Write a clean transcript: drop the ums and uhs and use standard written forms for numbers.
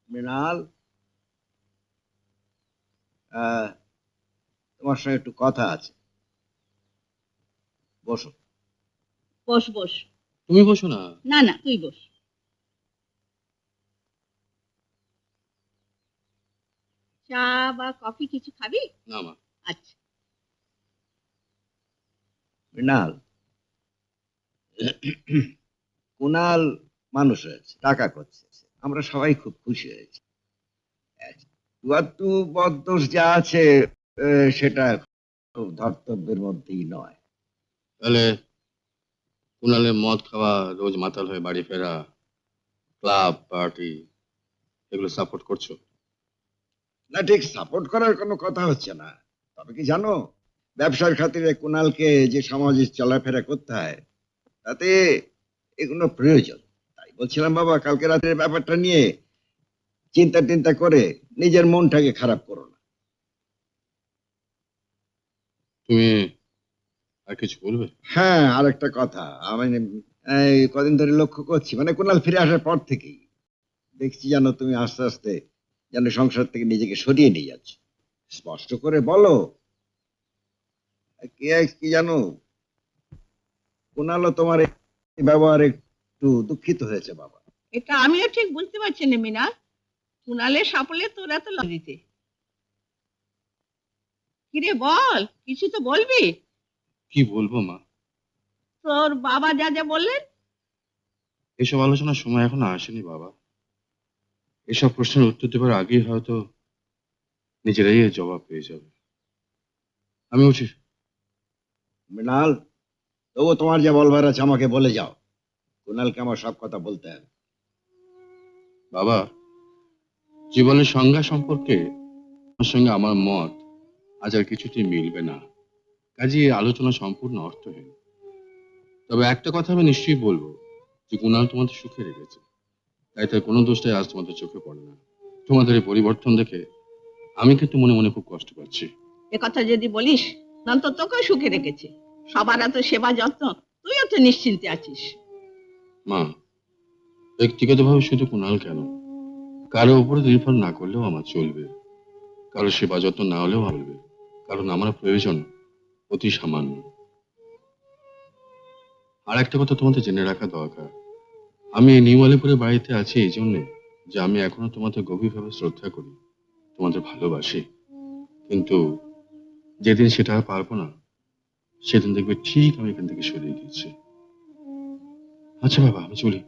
মৃণাল, আহ, তোমার সঙ্গে একটু কথা আছে, বসো। বস বস। তুমি বসো না। না না, তুই বস। চা বা কফি কিছু খাবি? না মা। আচ্ছা। মৃণাল, কুনাল মানুষ হয়েছে, টাকা করছে, আমরা সবাই খুব খুশি হয়েছি। চুয়াত্তর বদদোষ যা আছে সেটা খুব ধর্তব্যের মধ্যেই নয়। তাহলে কুনালের মদ খাওয়া, রোজ মাতাল হয়ে বাড়ি ফেরা, ক্লাব পার্টি, এগুলো সাপোর্ট করছো? না, ঠিক সাপোর্ট করার কোনো কথা হচ্ছে না। তবে কি জানো, ব্যবসার খাতিরে কুনালকে যে সমাজে চলাফেরা করতে হয়, তাতে এগুলো প্রয়োজন। তাই বলছিলাম বাবা, কালকে রাতের ব্যাপারটা নিয়ে চিন্তা টিন্তা করে নিজের মনটাকে খারাপ করো না। তুমি আর কিছু বলবে? হ্যাঁ, আর একটা কথা, আমি এই কদিন ধরে লক্ষ্য করছি, মানে কুনাল ফিরে আসার পর থেকেই দেখছি যেন তুমি আস্তে আস্তে যেন সংসার থেকে নিজেকে সরিয়ে নিয়ে যাচ্ছ। স্পষ্ট করে বলো, কি কি জানো, কুনালও তোমার এই ব্যবহারে একটু দুঃখিত হয়েছে বাবা। এটা আমিও ঠিক বুঝতে পারছি না মিনা, কুনালের সাফল্যে তোর এত দিতে। কিরে বল, কিছু তো বলবি। কি বলবো মা? তোর বাবা যা যা বললেন। এসব আলোচনার সময় এখনো আসেনি বাবা। এসব প্রশ্নের উত্তর দেবার আগেই হয়তো নিজেরাই এর জবাব পেয়ে যাবে। আমি উঠি। মৃণাল, তবু তোমার যা বলবার আছে আমাকে বলে যাও। কুনালকে আমার সব কথা বলতে হবে। বাবা, জীবনের সংজ্ঞা সম্পর্কে আমার সঙ্গে আমার মত আজ আর কিছুতেই মিলবে না। কাজে এই আলোচনা সম্পূর্ণ অর্থহীন। তবে একটা কথা আমি নিশ্চয়ই বলবো, যে কুণাল তোমাদের সুখে রেখেছে, তাই তার কোনো দোষটাই আজ তোমাদের চোখে পড়ে না। তোমাদের এই পরিবর্তন দেখে আমি কিন্তু মনে মনে খুব কষ্ট পাচ্ছি। এ কথা যদি বলিস, নন্ত তোকেও সুখে রেখেছে। সবার এত সেবা যত্ন, তুইও তো নিশ্চিন্তে আছিস। মা, ব্যক্তিগতভাবে শুধু কুণাল কেন, কারো উপরে নির্ভর না করলেও আমার চলবে। কারো সেবা যত্ন না হলেও চলবে, কারণ আমার প্রয়োজন অতি সামান্য। আর একটা কথা তোমাদের জেনে রাখা দরকার, আমি এই নিউ আলিপুরে বাড়িতে আছি এই জন্যে যে আমি এখনো তোমাদের গভীরভাবে শ্রদ্ধা করি, তোমাদের ভালোবাসি। কিন্তু যেদিন সেটা আর পারবো না, সেদিন দেখবে ঠিক আমি এখান থেকে সরিয়ে দিচ্ছি। আচ্ছা বাবা, আমি চলি।